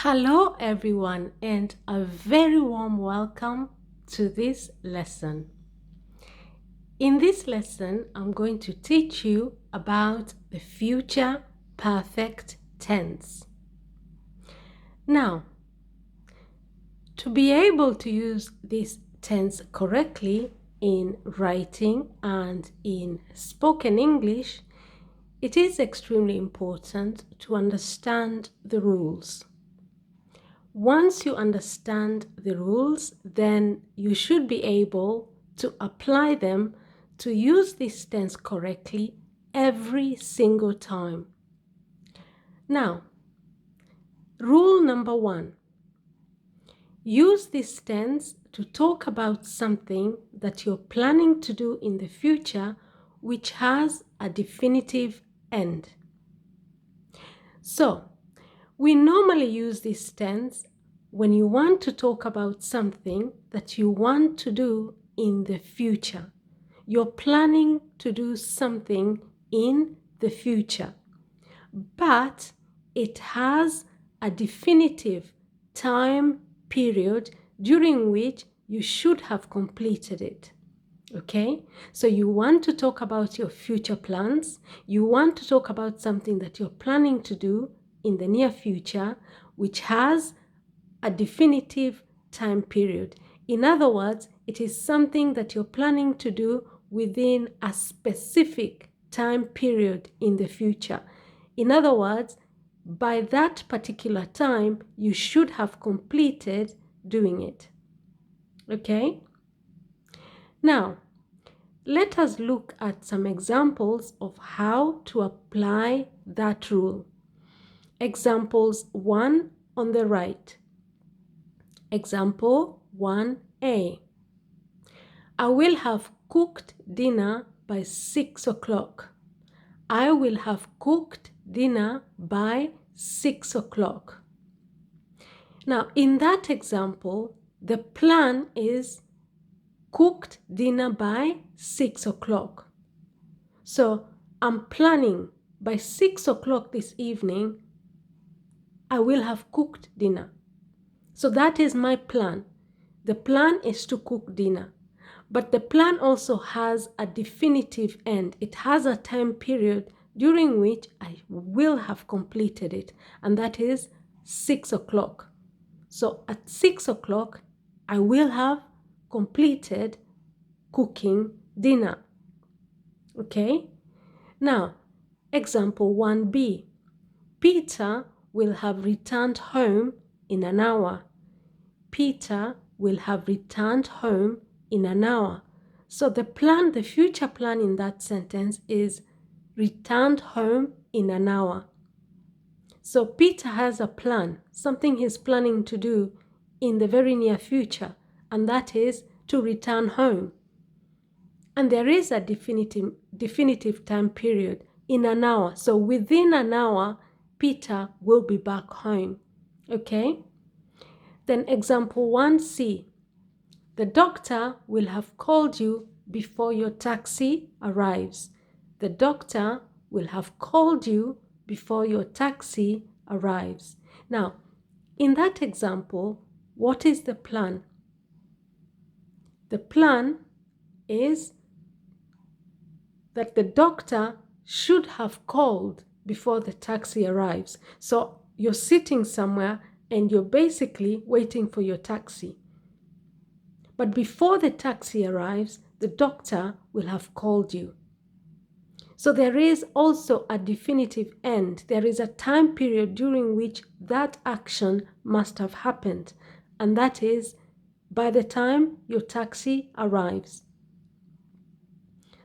Hello everyone and a very warm welcome to this lesson. In this lesson, I'm going to teach you about the future perfect tense. Now, to be able to use this tense correctly in writing and in spoken English, it is extremely important to understand the rules. Once you understand the rules, then you should be able to apply them to use this tense correctly every single time. Now, rule number 1. Use this tense to talk about something that you're planning to do in the future which has a definitive end. So, we normally use this tense when you want to talk about something that you want to do in the future. You're planning to do something in the future, but it has a definitive time period during which you should have completed it. Okay, so you want to talk about your future plans. You want to talk about something that you're planning to do in the near future, which has a definitive time period. In other words, it is something that you're planning to do within a specific time period in the future. In other words, by that particular time, you should have completed doing it. Okay? Now, let us look at some examples of how to apply that rule. Examples 1 on the right. Example 1a. I will have cooked dinner by 6 o'clock. I will have cooked dinner by 6 o'clock. Now, in that example, the plan is cooked dinner by 6 o'clock. So I'm planning by 6 o'clock this evening, I will have cooked dinner. So that is my plan. The plan is to cook dinner. But the plan also has a definitive end. It has a time period during which I will have completed it. And that is 6 o'clock. So at 6 o'clock, I will have completed cooking dinner. Okay? Now, example 1b. Peter will have returned home in an hour. Peter will have returned home in an hour. So the future plan in that sentence is returned home in an hour. So Peter has a plan, something he's planning to do in the very near future, and that is to return home. And there is a definitive time period in an hour. So within an hour, Peter will be back home. Okay? Then example 1c. The doctor will have called you before your taxi arrives. The doctor will have called you before your taxi arrives. Now, in that example, what is the plan? The plan is that the doctor should have called before the taxi arrives. So you're sitting somewhere and you're basically waiting for your taxi. But before the taxi arrives, the doctor will have called you. So there is also a definitive end. There is a time period during which that action must have happened. And that is by the time your taxi arrives.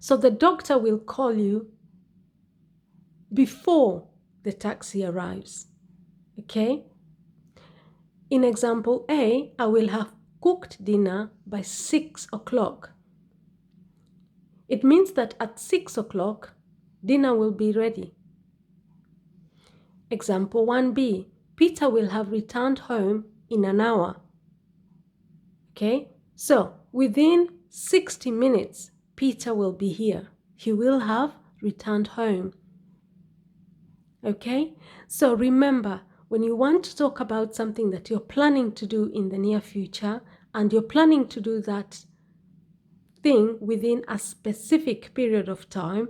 So the doctor will call you before the taxi arrives. Okay? In example A, I will have cooked dinner by 6 o'clock. It means that at 6 o'clock, dinner will be ready. Example 1b, Peter will have returned home in an hour. Okay? So within 60 minutes, Peter will be here. He will have returned home. Okay? So remember, when you want to talk about something that you're planning to do in the near future, and you're planning to do that thing within a specific period of time,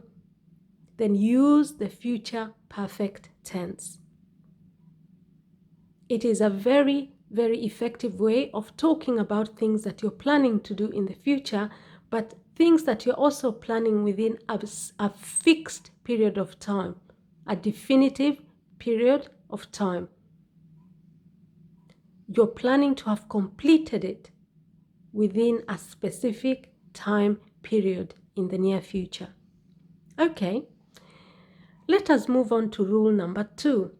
then use the future perfect tense. It is a very, very effective way of talking about things that you're planning to do in the future, but things that you're also planning within a fixed period of time, a definitive period of time. You're planning to have completed it within a specific time period in the near future. Okay, let us move on to rule number 2.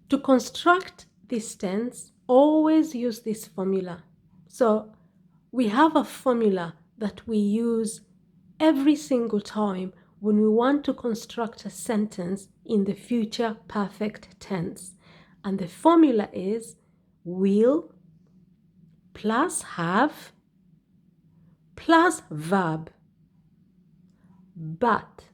To construct this tense, always use this formula. So we have a formula that we use every single time when we want to construct a sentence in the future perfect tense. And the formula is will plus have plus verb. But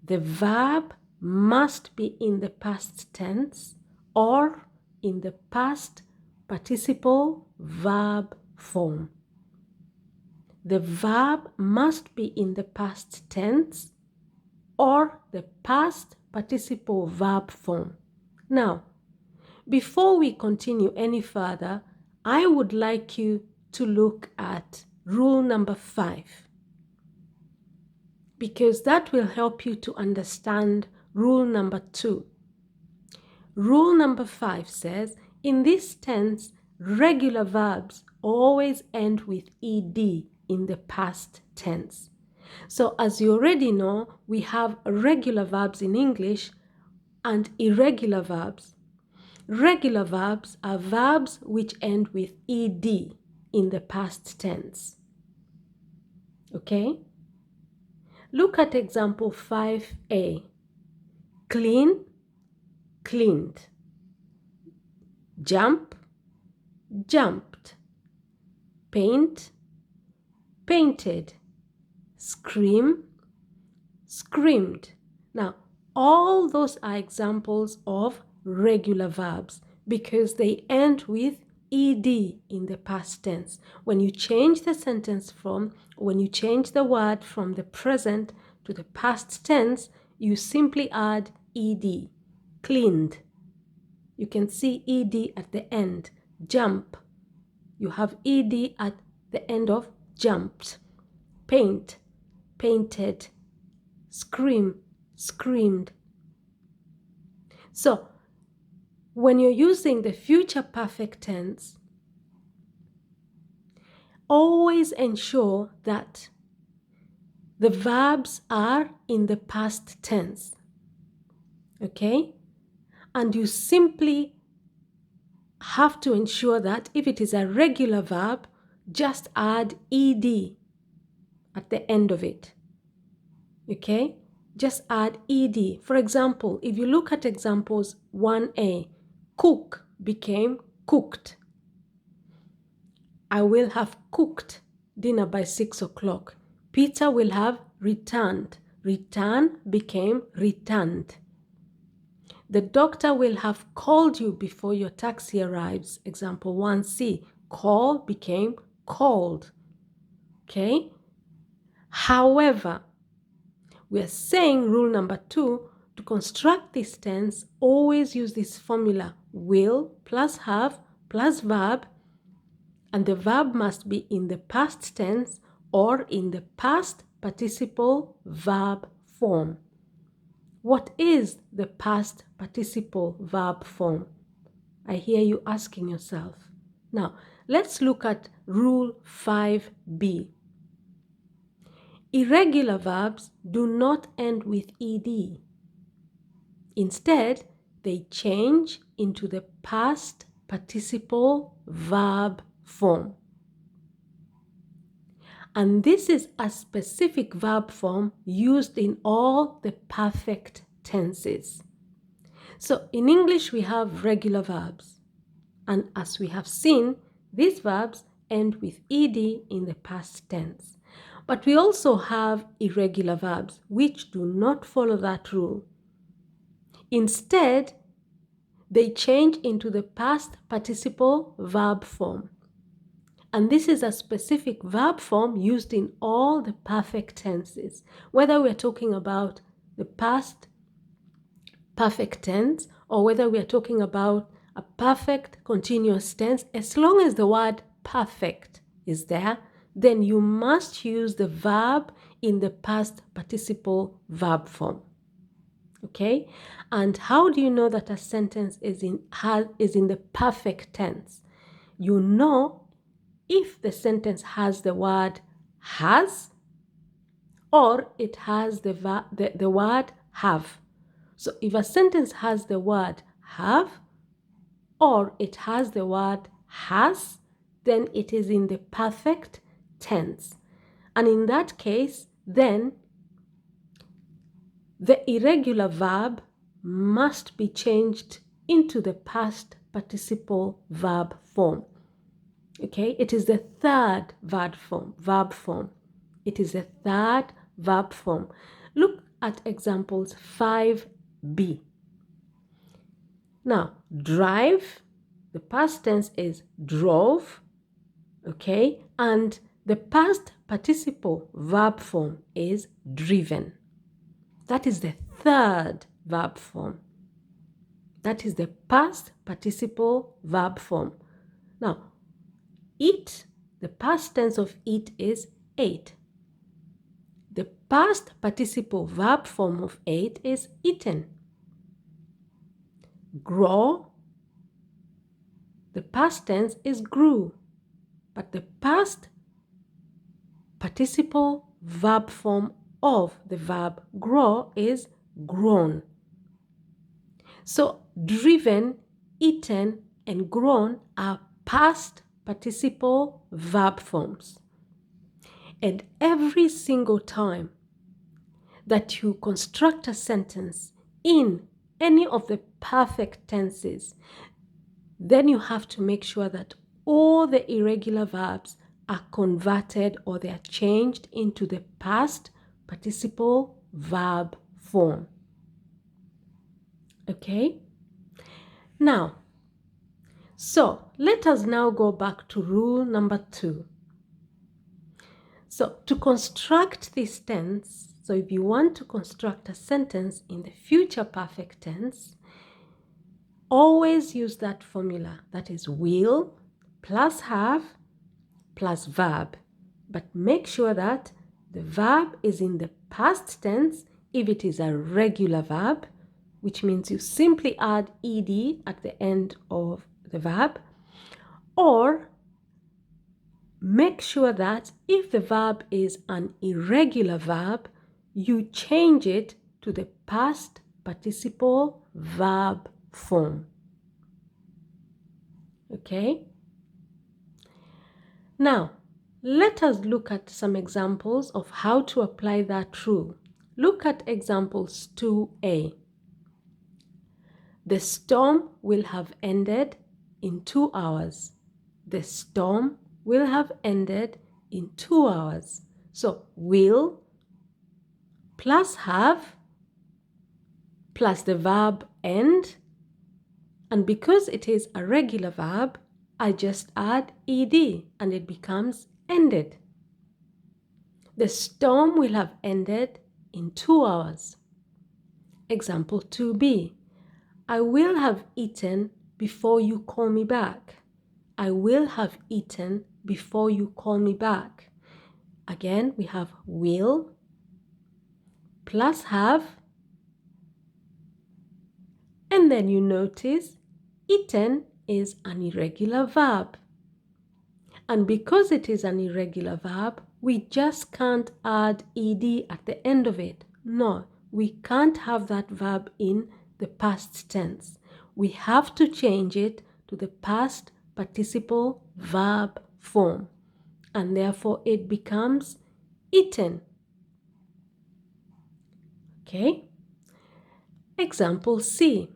the verb must be in the past tense or in the past participle verb form. The verb must be in the past tense or the past participle verb form. Now, before we continue any further, I would like you to look at rule number 5, because that will help you to understand rule number 2. Rule number 5 says, in this tense, regular verbs always end with ed in the past tense. So as you already know, we have regular verbs in English and irregular verbs. Regular verbs are verbs which end with ed in the past tense. Okay? Look at example 5a. Clean, cleaned. Jump, jumped. Paint, painted. Scream, screamed. Now, all those are examples of regular verbs because they end with ed in the past tense. When you change the word from the present to the past tense, you simply add ed. Cleaned. You can see ed at the end. Jump. You have ed at the end of jumped. Paint. Painted. Scream. Screamed. So, when you're using the future perfect tense, always ensure that the verbs are in the past tense. Okay? And you simply have to ensure that if it is a regular verb, just add ed at the end of it. Okay? Just add ed. For example, if you look at examples 1a, cook became cooked. I will have cooked dinner by 6 o'clock. Peter will have returned. Return became returned. The doctor will have called you before your taxi arrives. Example 1c. Call became called. Okay? However, we are saying rule number 2, to construct this tense, always use this formula. Will plus have plus verb, and the verb must be in the past tense or in the past participle verb form. What is the past participle verb form? I hear you asking yourself. Now, let's look at rule 5b. Irregular verbs do not end with ed. Instead, they change into the past participle verb form. And this is a specific verb form used in all the perfect tenses. So in English, we have regular verbs. And as we have seen, these verbs end with ed in the past tense. But we also have irregular verbs which do not follow that rule. Instead, they change into the past participle verb form. And this is a specific verb form used in all the perfect tenses. Whether we're talking about the past perfect tense or whether we are talking about a perfect continuous tense, as long as the word perfect is there, then you must use the verb in the past participle verb form. Okay? And how do you know that a sentence is in the perfect tense? You know if the sentence has the word has or it has the word have. So if a sentence has the word have or it has the word has, then it is in the perfect tense. And in that case, then the irregular verb must be changed into the past participle verb form. Okay, it is the third verb form. It is the third verb form. Look at examples 5b. Now, drive, the past tense is drove, okay, and the past participle verb form is driven. That is the third verb form. That is the past participle verb form. Now, eat, the past tense of eat is ate. The past participle verb form of ate is eaten. Grow, the past tense is grew, but the past participle verb form of the verb grow is grown. So driven, eaten, and grown are past participle verb forms. And every single time that you construct a sentence in any of the perfect tenses, then you have to make sure that all the irregular verbs are converted or they are changed into the past participle verb form. Okay? Now, so let us now go back to rule number 2. So to construct this tense, so if you want to construct a sentence in the future perfect tense, always use that formula. That is will plus have plus verb. But make sure that the verb is in the past tense if it is a regular verb, which means you simply add ed at the end of the verb, or make sure that if the verb is an irregular verb, you change it to the past participle verb form. Okay? Now, let us look at some examples of how to apply that rule. Look at examples 2a. The storm will have ended in 2 hours. The storm will have ended in 2 hours. So, will plus have plus the verb end. And because it is a regular verb, I just add ed and it becomes ended. The storm will have ended in 2 hours. Example 2b. I will have eaten before you call me back. I will have eaten before you call me back. Again, we have will plus have, and then you notice eaten is an irregular verb. And because it is an irregular verb, we just can't add ed at the end of it. No, we can't have that verb in the past tense. We have to change it to the past participle verb form. And therefore it becomes eaten. Okay? Example C.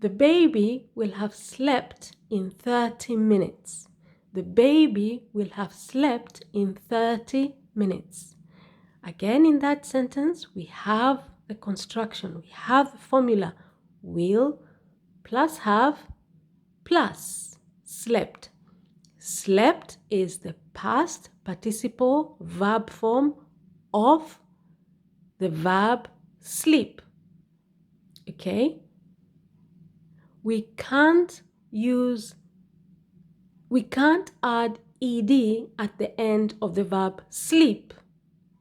The baby will have slept in 30 minutes. The baby will have slept in 30 minutes. Again, in that sentence, we have the construction. We have the formula will plus have plus slept. Slept is the past participle verb form of the verb sleep. Okay? We can't add ed at the end of the verb sleep.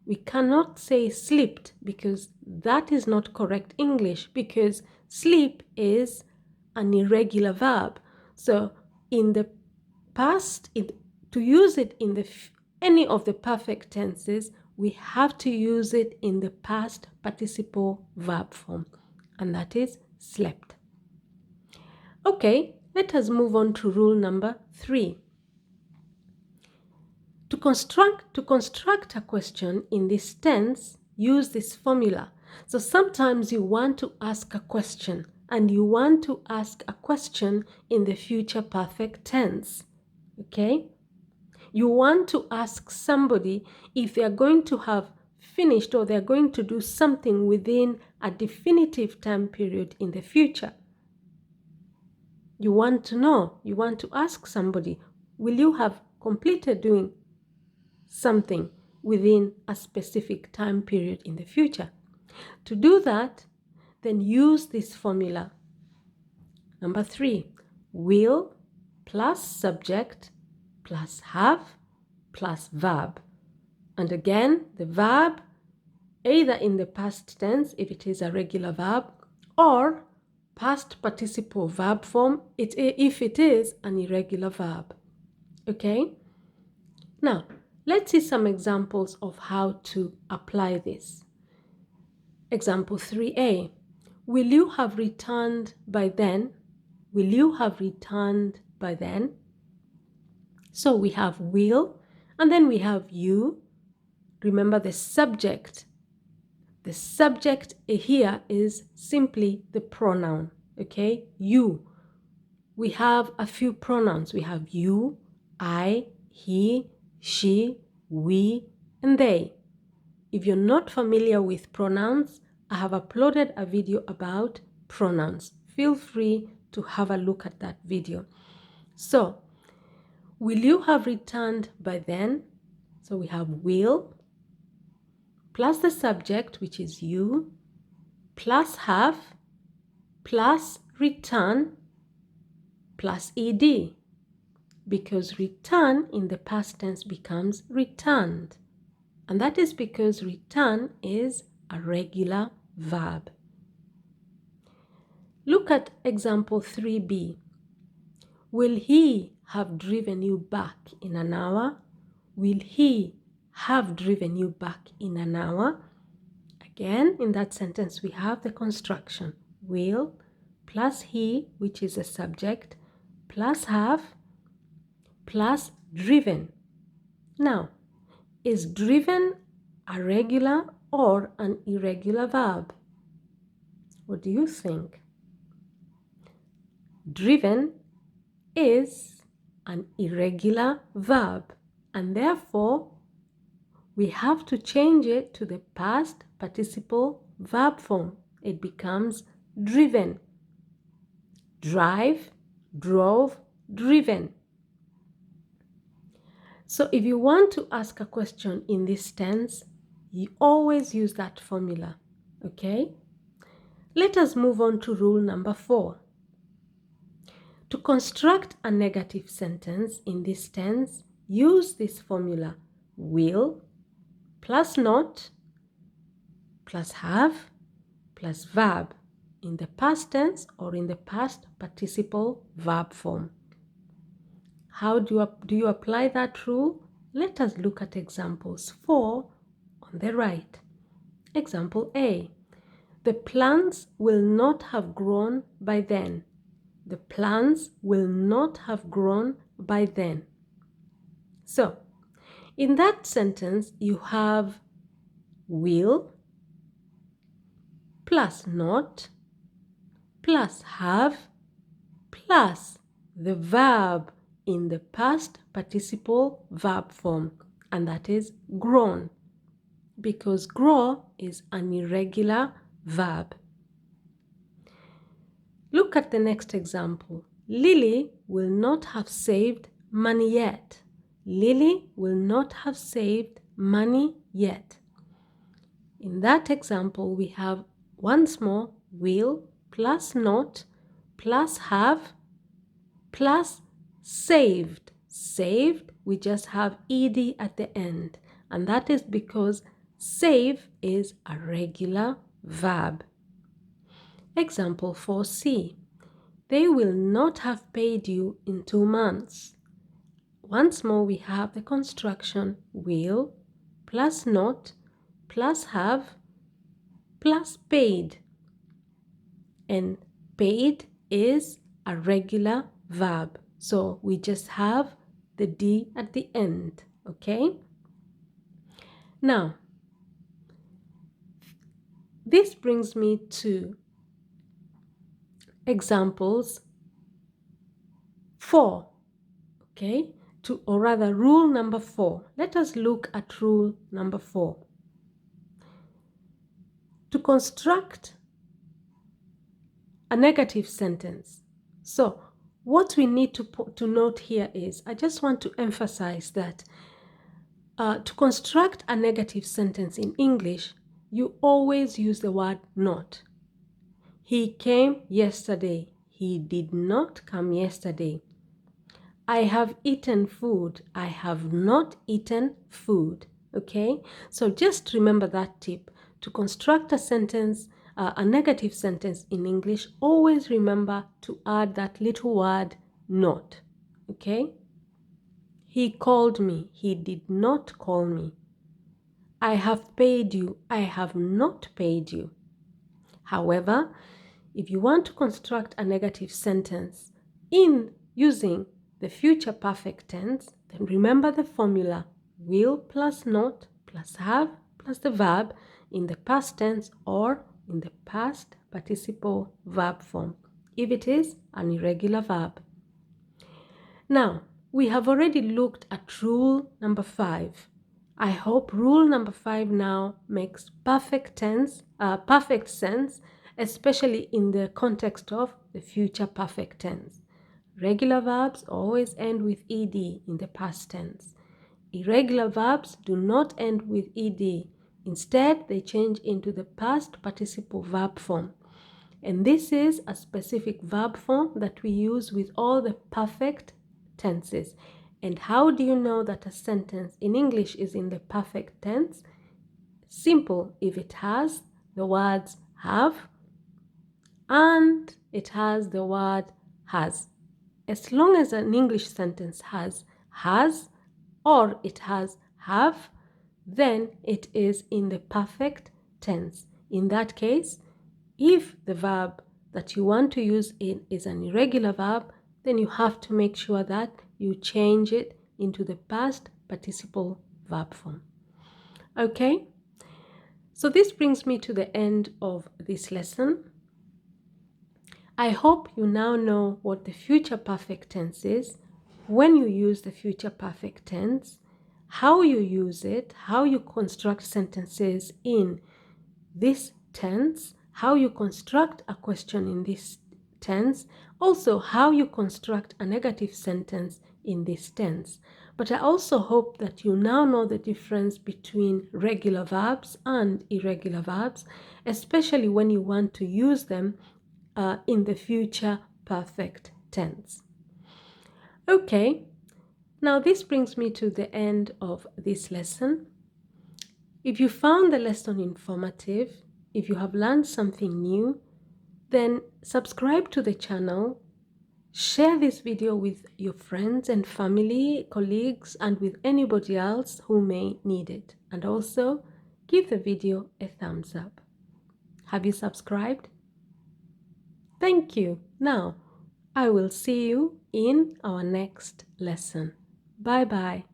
We cannot say slept because that is not correct English, because sleep is an irregular verb. So in the past, to use it in any of the perfect tenses, we have to use it in the past participle verb form, and that is slept. Okay, let us move on to rule number 3. To construct a question in this tense, use this formula. So sometimes you want to ask a question, and you want to ask a question in the future perfect tense. Okay? You want to ask somebody if they are going to have finished or they are going to do something within a definitive time period in the future. You want to know, you want to ask somebody, will you have completed doing something within a specific time period in the future? To do that, then use this formula. Number 3, will plus subject plus have plus verb. And again, the verb either in the past tense if it is a regular verb, or past participle verb form if it is an irregular verb. Okay? Now, let's see some examples of how to apply this. Example 3a. Will you have returned by then? Will you have returned by then? So we have will, and then we have you. Remember the subject. The subject here is simply the pronoun, okay? You. We have a few pronouns. We have you, I, he, she, we, and they. If you're not familiar with pronouns, I have uploaded a video about pronouns. Feel free to have a look at that video. So, will you have returned by then? So we have will, plus the subject, which is you, plus have, plus return, plus ed, because return in the past tense becomes returned. And that is because return is a regular verb. Look at example 3b. Will he have driven you back in an hour? Will he have driven you back in an hour? Again, in that sentence, we have the construction. Will plus he, which is a subject, plus have, plus driven. Now, is driven a regular or an irregular verb? What do you think? Driven is an irregular verb, and therefore we have to change it to the past participle verb form. It becomes driven. Drive, drove, driven. So if you want to ask a question in this tense, you always use that formula, okay? Let us move on to rule number 4. To construct a negative sentence in this tense, use this formula. Will plus not plus have plus verb in the past tense or in the past participle verb form. How do you apply that rule? Let us look at examples 4 on the right. Example A. The plants will not have grown by then. The plants will not have grown by then. So, in that sentence, you have will plus not plus have plus the verb in the past participle verb form, and that is grown, because grow is an irregular verb. Look at the next example. Lily will not have saved money yet. Lily will not have saved money yet. In that example, we have once more will plus not plus have plus saved. Saved, we just have ed at the end, and that is because save is a regular verb. Example 4c. They will not have paid you in 2 months. Once more, we have the construction will plus not plus have plus paid. And paid is a regular verb. So we just have the D at the end, okay? Now, this brings me to examples 4, okay? Or rather, rule number 4. Let us look at rule number 4. To construct a negative sentence. So, what we need to note here is, I just want to emphasize that to construct a negative sentence in English, you always use the word not. He came yesterday. He did not come yesterday. I have eaten food. I have not eaten food. Okay? So just remember that tip. To construct a sentence, a negative sentence in English, always remember to add that little word not. Okay? He called me. He did not call me. I have paid you. I have not paid you. However, if you want to construct a negative sentence in using the future perfect tense, then remember the formula will plus not plus have plus the verb in the past tense or in the past participle verb form if it is an irregular verb. Now, we have already looked at rule number 5. I hope rule number 5 now makes perfect sense, especially in the context of the future perfect tense. Regular verbs always end with ed in the past tense. Irregular verbs do not end with ed. Instead, they change into the past participle verb form. And this is a specific verb form that we use with all the perfect tenses. And how do you know that a sentence in English is in the perfect tense? Simple. If it has the words have and it has the word has. As long as an English sentence has or it has have, then it is in the perfect tense. In that case, if the verb that you want to use is an irregular verb, then you have to make sure that you change it into the past participle verb form. Okay? So this brings me to the end of this lesson. I hope you now know what the future perfect tense is, when you use the future perfect tense, how you use it, how you construct sentences in this tense, how you construct a question in this tense, also how you construct a negative sentence in this tense. But I also hope that you now know the difference between regular verbs and irregular verbs, especially when you want to use them in the future perfect tense. Okay, now this brings me to the end of this lesson. If you found the lesson informative, if you have learned something new, then subscribe to the channel, share this video with your friends and family, colleagues, and with anybody else who may need it. And also, give the video a thumbs up. Have you subscribed? Thank you. Now, I will see you in our next lesson. Bye-bye.